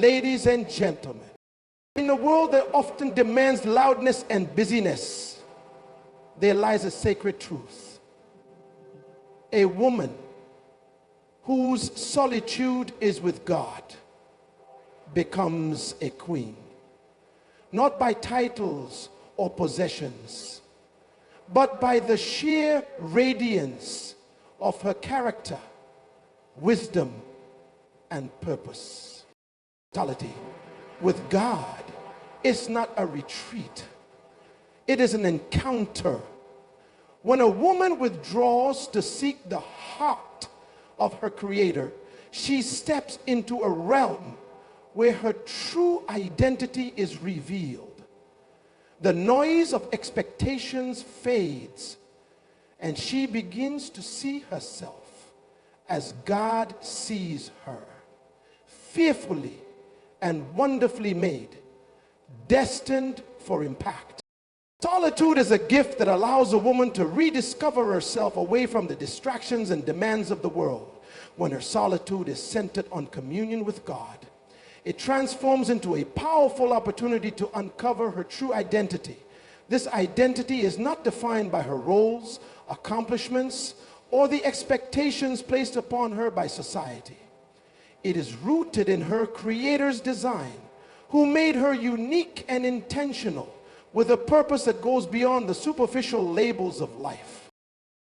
ladies and gentlemen, in a world that often demands loudness and busyness, there lies a sacred truth. A woman whose solitude is with God becomes a queen, not by titles or possessions, but by the sheer radiance of her character, wisdom, and purpose. Solitude with God is not a retreat. It is an encounter. When a woman withdraws to seek the heart of her Creator, she steps into a realm where her true identity is revealed. The noise of expectations fades, and she begins to see herself as God sees her, fearfully and wonderfully made, destined for impact. Solitude is a gift that allows a woman to rediscover herself away from the distractions and demands of the world. When her solitude is centered on communion with God, it transforms into a powerful opportunity to uncover her true identity. This identity is not defined by her roles, accomplishments, or the expectations placed upon her by society. It is rooted in her Creator's design, who made her unique and intentional, with a purpose that goes beyond the superficial labels of life.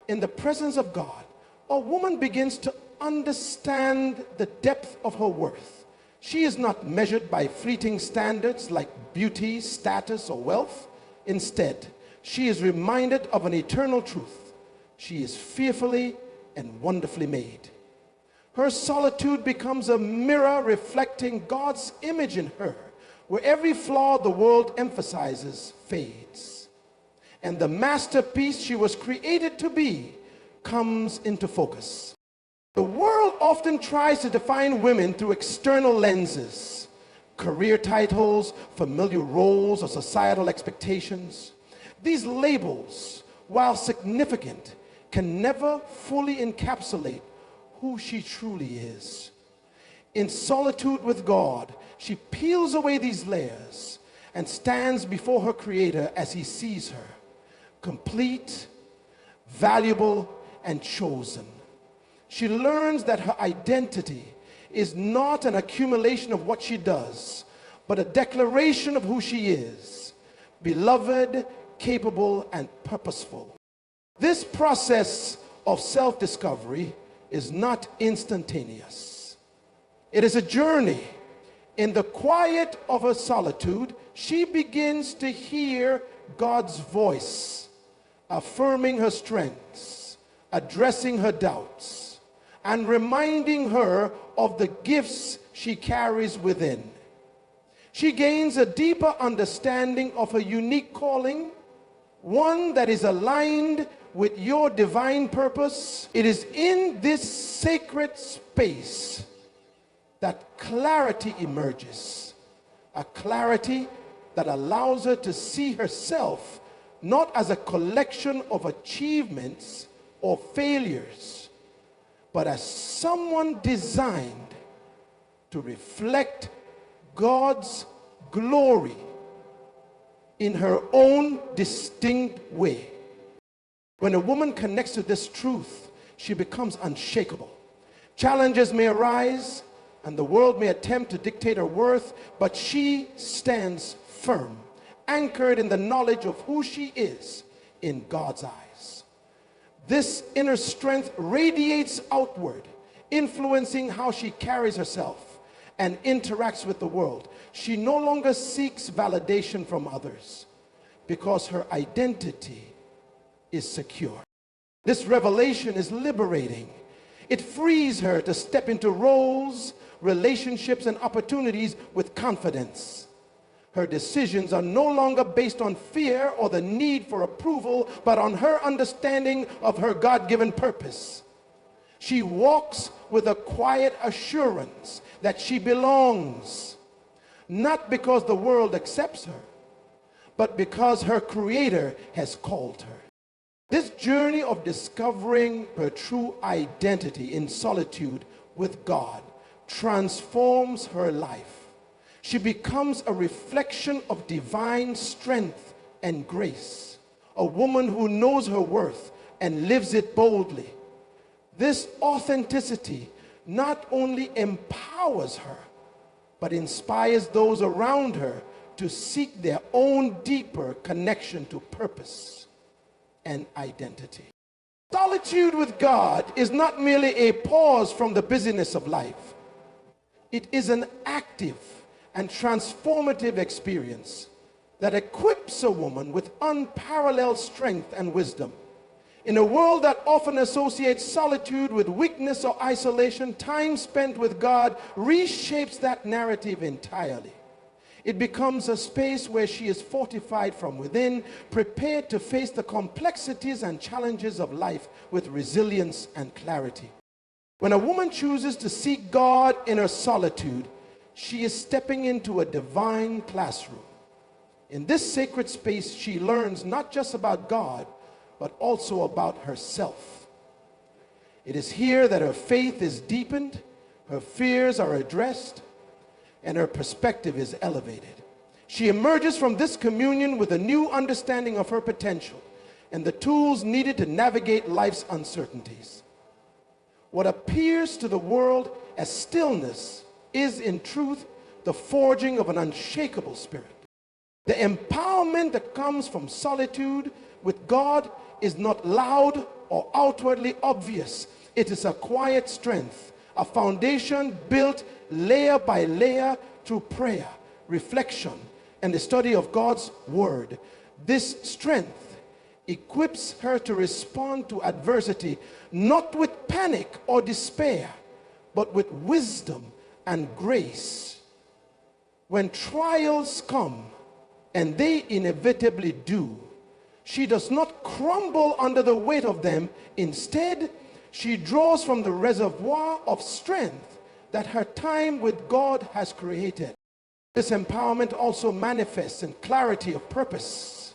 In the presence of God, a woman begins to understand the depth of her worth. She is not measured by fleeting standards like beauty, status, or wealth. Instead, she is reminded of an eternal truth. She is fearfully and wonderfully made. Her solitude becomes a mirror reflecting God's image in her, where every flaw the world emphasizes fades, and the masterpiece she was created to be comes into focus. The world often tries to define women through external lenses, career titles, familiar roles, or societal expectations. These labels, while significant, can never fully encapsulate who she truly is. In solitude with God, she peels away these layers and stands before her Creator as He sees her, complete, valuable, and chosen. She learns that her identity is not an accumulation of what she does, but a declaration of who she is, beloved, capable, and purposeful. This process of self-discovery is not instantaneous. It is a journey. In the quiet of her solitude, she begins to hear God's voice, affirming her strengths, addressing her doubts, and reminding her of the gifts she carries within. She gains a deeper understanding of her unique calling, one that is aligned with your divine purpose. It is in this sacred space that clarity emerges, a clarity that allows her to see herself not as a collection of achievements or failures, but as someone designed to reflect God's glory in her own distinct way. When a woman connects to this truth, she becomes unshakable. Challenges may arise, and the world may attempt to dictate her worth, but she stands firm, anchored in the knowledge of who she is in God's eyes. This inner strength radiates outward, influencing how she carries herself and interacts with the world. She no longer seeks validation from others because her identity is secure. This revelation is liberating. It frees her to step into roles, relationships, and opportunities with confidence. Her decisions are no longer based on fear or the need for approval, but on her understanding of her God-given purpose. She walks with a quiet assurance that she belongs, not because the world accepts her, but because her Creator has called her. This journey of discovering her true identity in solitude with God transforms her life. She becomes a reflection of divine strength and grace, a woman who knows her worth and lives it boldly. This authenticity not only empowers her, but inspires those around her to seek their own deeper connection to purpose and identity. Solitude with God is not merely a pause from the busyness of life. It is an active and transformative experience that equips a woman with unparalleled strength and wisdom. In a world that often associates solitude with weakness or isolation, time spent with God reshapes that narrative entirely. It becomes a space where she is fortified from within, prepared to face the complexities and challenges of life with resilience and clarity. When a woman chooses to seek God in her solitude, she is stepping into a divine classroom. In this sacred space, she learns not just about God, but also about herself. It is here that her faith is deepened, her fears are addressed, and her perspective is elevated. She emerges from this communion with a new understanding of her potential and the tools needed to navigate life's uncertainties. What appears to the world as stillness is in truth the forging of an unshakable spirit. The empowerment that comes from solitude with God is not loud or outwardly obvious. It is a quiet strength, a foundation built layer by layer through prayer, reflection, and the study of God's word. This strength equips her to respond to adversity, not with panic or despair, but with wisdom and grace. When trials come, and they inevitably do, she does not crumble under the weight of them. Instead, she draws from the reservoir of strength that her time with God has created. This empowerment also manifests in clarity of purpose.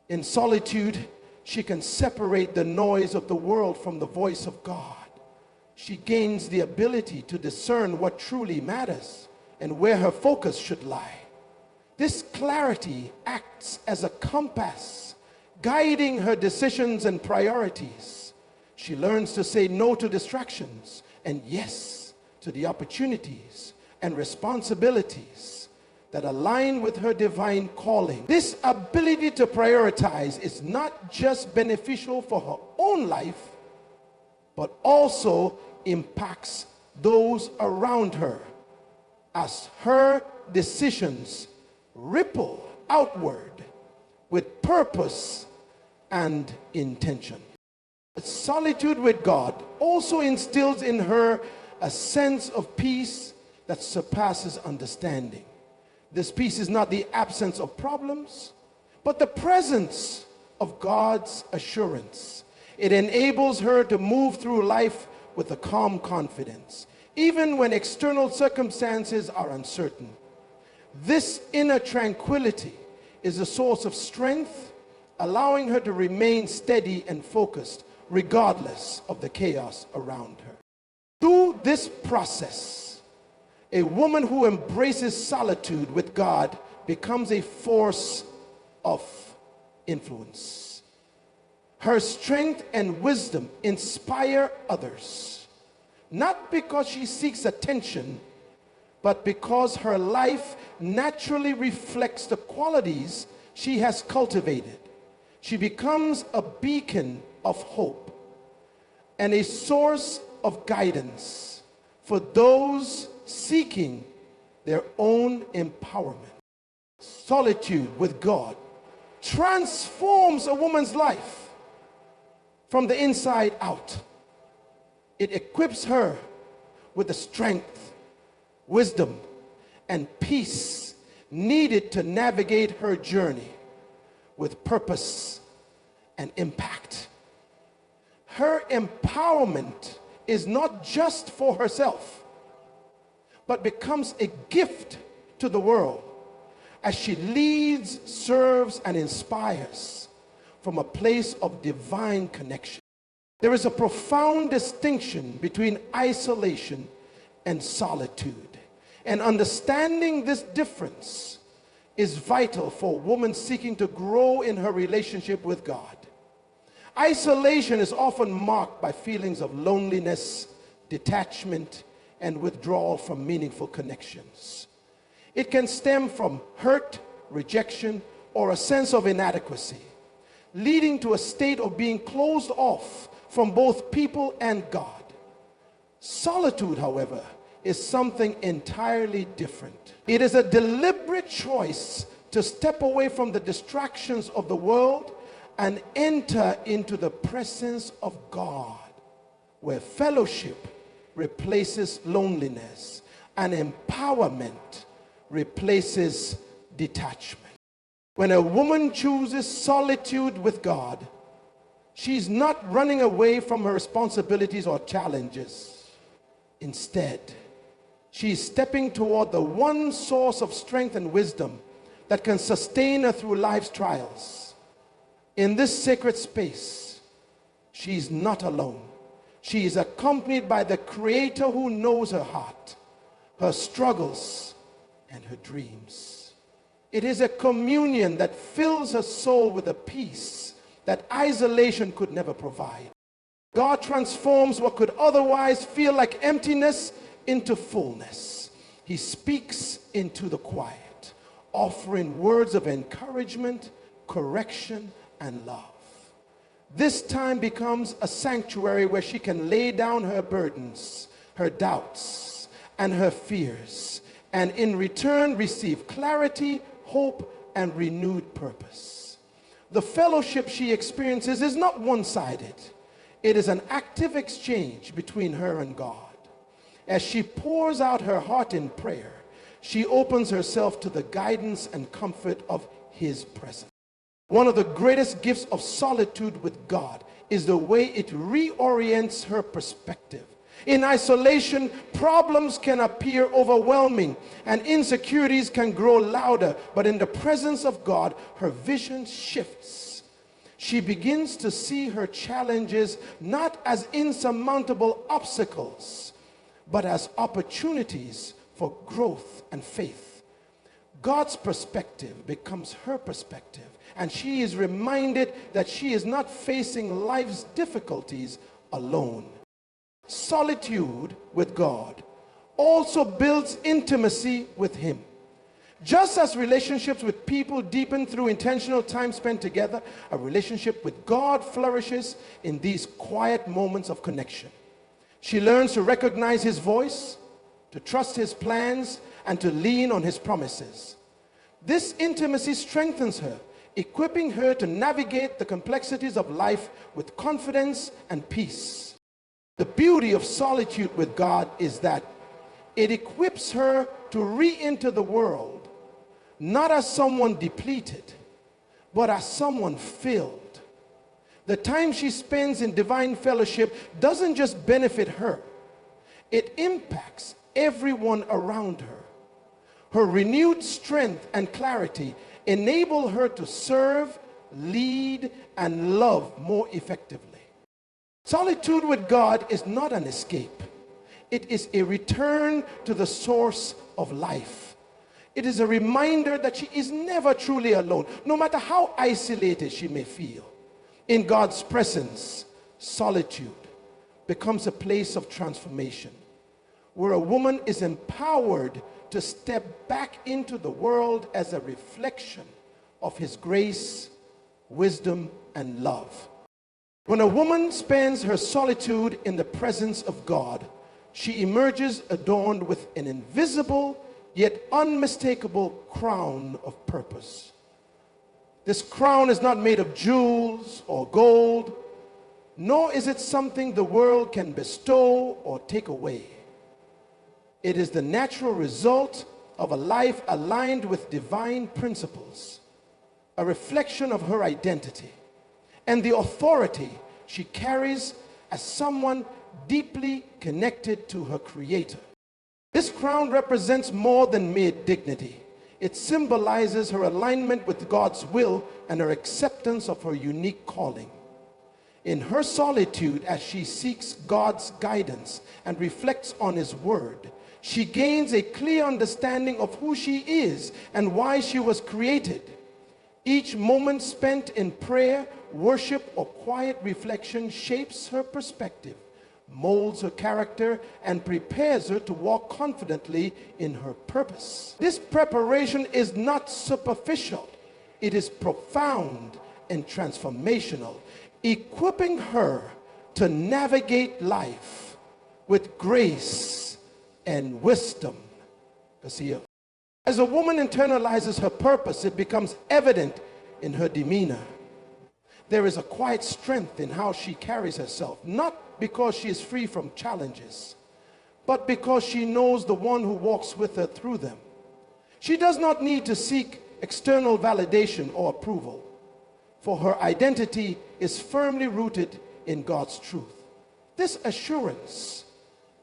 In solitude, she can separate the noise of the world from the voice of God. She gains the ability to discern what truly matters and where her focus should lie. This clarity acts as a compass, guiding her decisions and priorities. She learns to say no to distractions and yes to the opportunities and responsibilities that align with her divine calling. This ability to prioritize is not just beneficial for her own life, but also impacts those around her as her decisions ripple outward with purpose and intention. Solitude with God also instills in her a sense of peace that surpasses understanding. This peace is not the absence of problems, but the presence of God's assurance. It enables her to move through life with a calm confidence, even when external circumstances are uncertain. This inner tranquility is a source of strength, allowing her to remain steady and focused regardless of the chaos around her. Through this process, a woman who embraces solitude with God becomes a force of influence. Her strength and wisdom inspire others, not because she seeks attention, but because her life naturally reflects the qualities she has cultivated. She becomes a beacon of hope and a source of guidance for those seeking their own empowerment. Solitude with God transforms a woman's life from the inside out. It equips her with the strength, wisdom, and peace needed to navigate her journey with purpose and impact. Her empowerment is not just for herself, but becomes a gift to the world as she leads, serves, and inspires from a place of divine connection. There is a profound distinction between isolation and solitude. And understanding this difference is vital for a woman seeking to grow in her relationship with God. Isolation is often marked by feelings of loneliness, detachment, and withdrawal from meaningful connections. It can stem from hurt, rejection, or a sense of inadequacy, leading to a state of being closed off from both people and God. Solitude, however, is something entirely different. It is a deliberate choice to step away from the distractions of the world and enter into the presence of God, where fellowship replaces loneliness and empowerment replaces detachment. When a woman chooses solitude with God, she's not running away from her responsibilities or challenges. Instead, she's stepping toward the one source of strength and wisdom that can sustain her through life's trials. In this sacred space, she's not alone. She is accompanied by the Creator who knows her heart, her struggles, and her dreams. It is a communion that fills her soul with a peace that isolation could never provide. God transforms what could otherwise feel like emptiness into fullness. He speaks into the quiet, offering words of encouragement, correction, and love. This time becomes a sanctuary where she can lay down her burdens, her doubts, and her fears, and in return receive clarity, hope, and renewed purpose. The fellowship she experiences is not one-sided. It is an active exchange between her and God. As she pours out her heart in prayer, she opens herself to the guidance and comfort of His presence. One of the greatest gifts of solitude with God is the way it reorients her perspective. In isolation, problems can appear overwhelming and insecurities can grow louder, but in the presence of God, her vision shifts. She begins to see her challenges not as insurmountable obstacles, but as opportunities for growth and faith. God's perspective becomes her perspective, and she is reminded that she is not facing life's difficulties alone. Solitude with God also builds intimacy with Him. Just as relationships with people deepen through intentional time spent together, a relationship with God flourishes in these quiet moments of connection. She learns to recognize His voice, to trust His plans, and to lean on His promises. This intimacy strengthens her, equipping her to navigate the complexities of life with confidence and peace. The beauty of solitude with God is that it equips her to re-enter the world, not as someone depleted, but as someone filled. The time she spends in divine fellowship doesn't just benefit her, it impacts everyone around her. Her renewed strength and clarity enable her to serve, lead, and love more effectively. Solitude with God is not an escape. It is a return to the source of life. It is a reminder that she is never truly alone, no matter how isolated she may feel. In God's presence, solitude becomes a place of transformation, where a woman is empowered to step back into the world as a reflection of His grace, wisdom, and love. When a woman spends her solitude in the presence of God, she emerges adorned with an invisible yet unmistakable crown of purpose. This crown is not made of jewels or gold, nor is it something the world can bestow or take away. It is the natural result of a life aligned with divine principles, a reflection of her identity, and the authority she carries as someone deeply connected to her Creator. This crown represents more than mere dignity. It symbolizes her alignment with God's will and her acceptance of her unique calling. In her solitude, as she seeks God's guidance and reflects on His word, She gains a clear understanding of who she is and why she was created. Each moment spent in prayer, worship, or quiet reflection shapes her perspective, molds her character, and prepares her to walk confidently in her purpose. This preparation is not superficial. It is profound and transformational, equipping her to navigate life with grace and wisdom. As a woman internalizes her purpose, it becomes evident in her demeanor. There is a quiet strength in how she carries herself, not because she is free from challenges, but because she knows the one who walks with her through them. She does not need to seek external validation or approval, for her identity is firmly rooted in God's truth. This assurance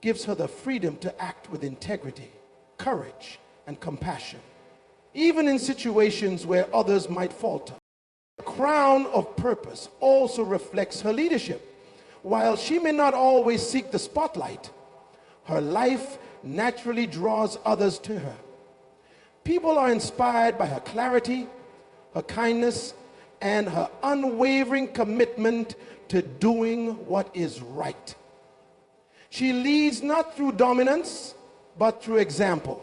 gives her the freedom to act with integrity, courage, and compassion, even in situations where others might falter. The crown of purpose also reflects her leadership. While she may not always seek the spotlight, her life naturally draws others to her. People are inspired by her clarity, her kindness, and her unwavering commitment to doing what is right. She leads not through dominance, but through example,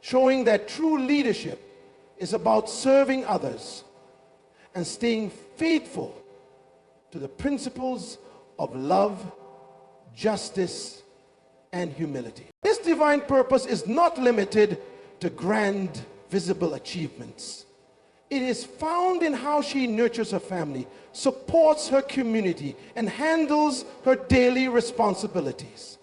showing that true leadership is about serving others and staying faithful to the principles of love, justice, and humility. This divine purpose is not limited to grand, visible achievements. It is found in how she nurtures her family, supports her community, and handles her daily responsibilities.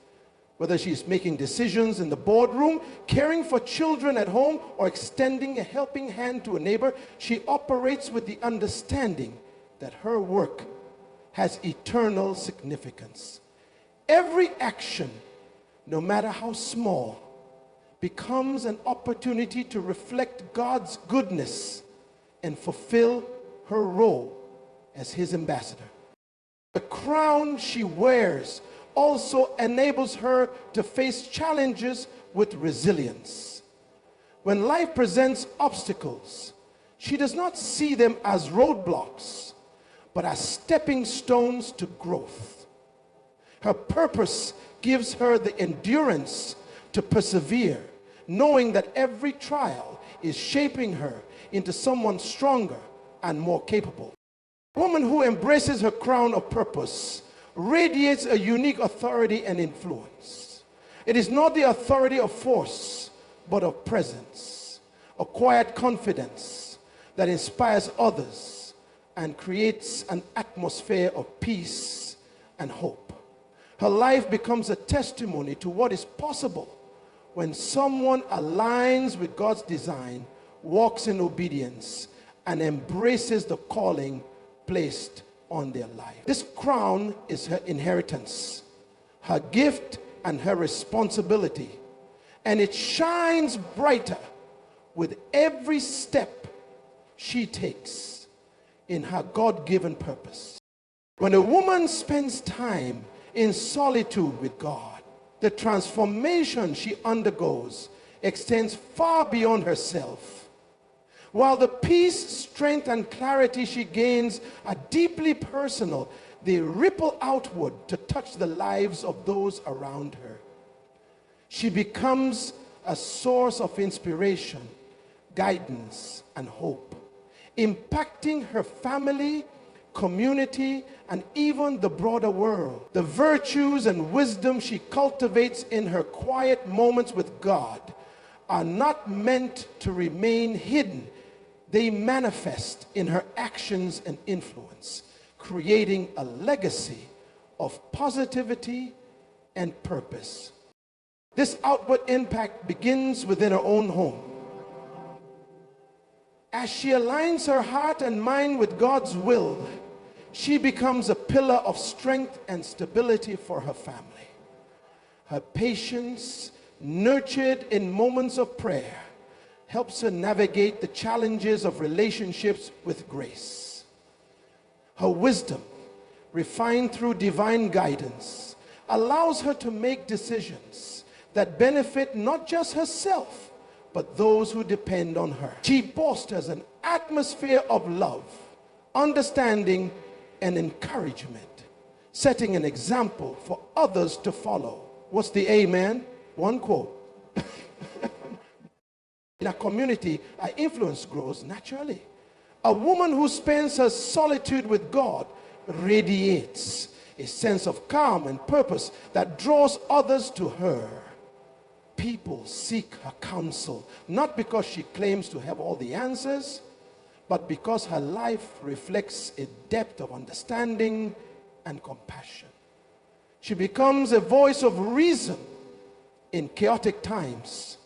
Whether she's making decisions in the boardroom, caring for children at home, or extending a helping hand to a neighbor, she operates with the understanding that her work has eternal significance. Every action, no matter how small, becomes an opportunity to reflect God's goodness and fulfill her role as his ambassador. The crown she wears also enables her to face challenges with resilience. When life presents obstacles, she does not see them as roadblocks, but as stepping stones to growth. Her purpose gives her the endurance to persevere, knowing that every trial is shaping her into someone stronger and more capable. A woman who embraces her crown of purpose radiates a unique authority and influence. It is not the authority of force, but of presence, a quiet confidence that inspires others and creates an atmosphere of peace and hope. Her life becomes a testimony to what is possible when someone aligns with God's design, walks in obedience, and embraces the calling placed on their life. This crown is her inheritance, her gift, and her responsibility, and it shines brighter with every step she takes in her God-given purpose. When a woman spends time in solitude with God, the transformation she undergoes extends far beyond herself. While the peace, strength, and clarity she gains are deeply personal, they ripple outward to touch the lives of those around her. She becomes a source of inspiration, guidance, and hope, impacting her family, community, and even the broader world. The virtues and wisdom she cultivates in her quiet moments with God are not meant to remain hidden. They manifest in her actions and influence, creating a legacy of positivity and purpose. This outward impact begins within her own home. As she aligns her heart and mind with God's will, she becomes a pillar of strength and stability for her family. Her patience, nurtured in moments of prayer, helps her navigate the challenges of relationships with grace. Her wisdom, refined through divine guidance, allows her to make decisions that benefit not just herself, but those who depend on her. She fosters an atmosphere of love, understanding, and encouragement, setting an example for others to follow. What's the amen? One quote. In a community, our influence grows naturally. A woman who spends her solitude with God radiates a sense of calm and purpose that draws others to her. People seek her counsel, not because she claims to have all the answers, but because her life reflects a depth of understanding and compassion. She becomes a voice of reason in chaotic times,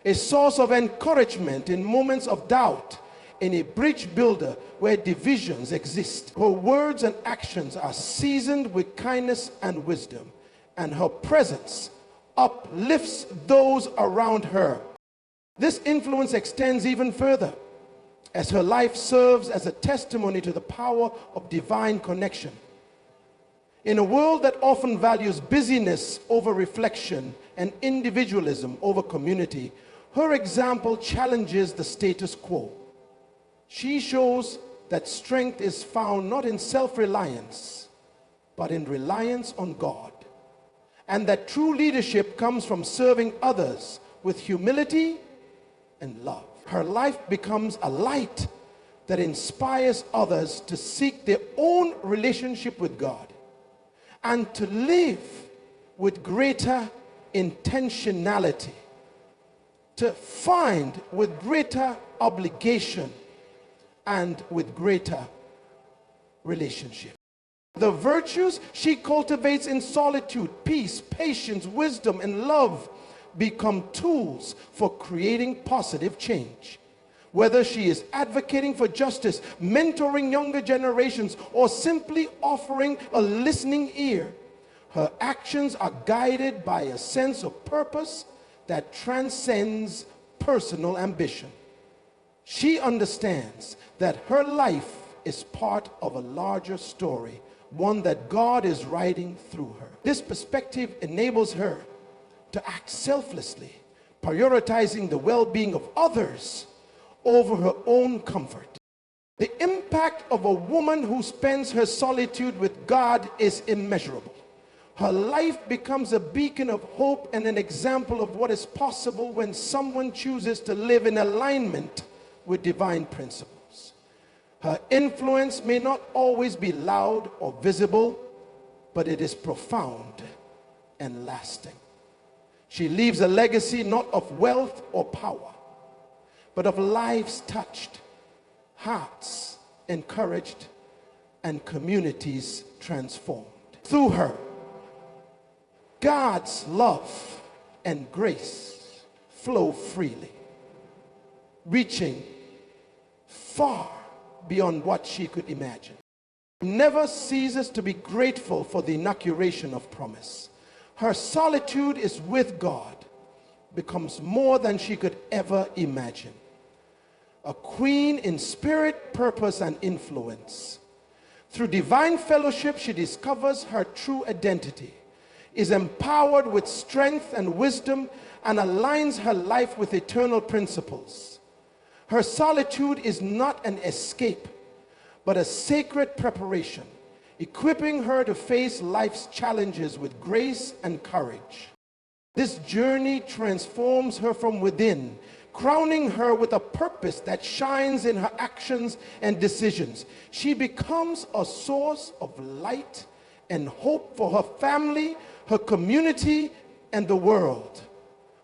a source of encouragement in moments of doubt, and a bridge builder where divisions exist. Her words and actions are seasoned with kindness and wisdom, and her presence uplifts those around her. This influence extends even further as her life serves as a testimony to the power of divine connection. In a world that often values busyness over reflection and individualism over community, her example challenges the status quo. She shows that strength is found not in self-reliance, but in reliance on God, and that true leadership comes from serving others with humility and love. Her life becomes a light that inspires others to seek their own relationship with God and to live with greater intentionality, to find with greater obligation and with greater relationship. The virtues she cultivates in solitude, peace, patience, wisdom, and love become tools for creating positive change. Whether she is advocating for justice, mentoring younger generations, or simply offering a listening ear, her actions are guided by a sense of purpose that transcends personal ambition. She understands that her life is part of a larger story, one that God is writing through her. This perspective enables her to act selflessly, prioritizing the well-being of others over her own comfort. The impact of a woman who spends her solitude with God is immeasurable. Her life becomes a beacon of hope and an example of what is possible when someone chooses to live in alignment with divine principles. Her influence may not always be loud or visible, but it is profound and lasting. She leaves a legacy not of wealth or power, but of lives touched, hearts encouraged, and communities transformed. Through her, God's love and grace flow freely, reaching far beyond what she could imagine. Never ceases to be grateful for the inauguration of promise. Her solitude is with God becomes more than she could ever imagine. A queen in spirit, purpose, and influence. Through divine fellowship, she discovers her true identity, is empowered with strength and wisdom, and aligns her life with eternal principles. Her solitude is not an escape, but a sacred preparation, equipping her to face life's challenges with grace and courage. This journey transforms her from within, crowning her with a purpose that shines in her actions and decisions. She becomes a source of light and hope for her family, her community, and the world.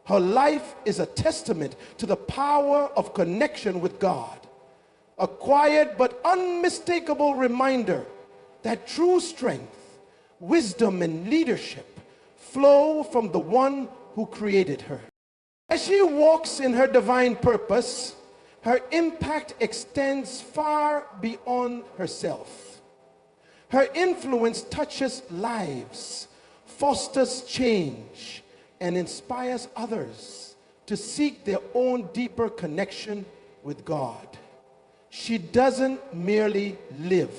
Her life is a testament to the power of connection with God, a quiet but unmistakable reminder that true strength, wisdom, and leadership flow from the one who created her. As she walks in her divine purpose, her impact extends far beyond herself. Her influence touches lives, fosters change, and inspires others to seek their own deeper connection with God. She doesn't merely live,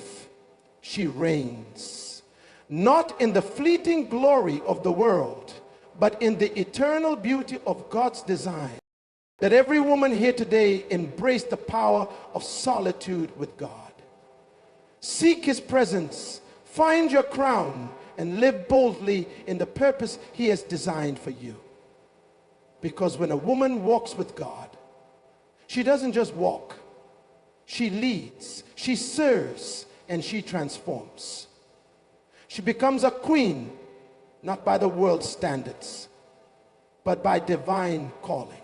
she reigns, not in the fleeting glory of the world, but in the eternal beauty of God's design, that every woman here today embrace the power of solitude with God. Seek his presence, find your crown, and live boldly in the purpose he has designed for you. Because when a woman walks with God, she doesn't just walk. She leads, she serves, and she transforms. She becomes a queen, not by the world's standards, but by divine calling.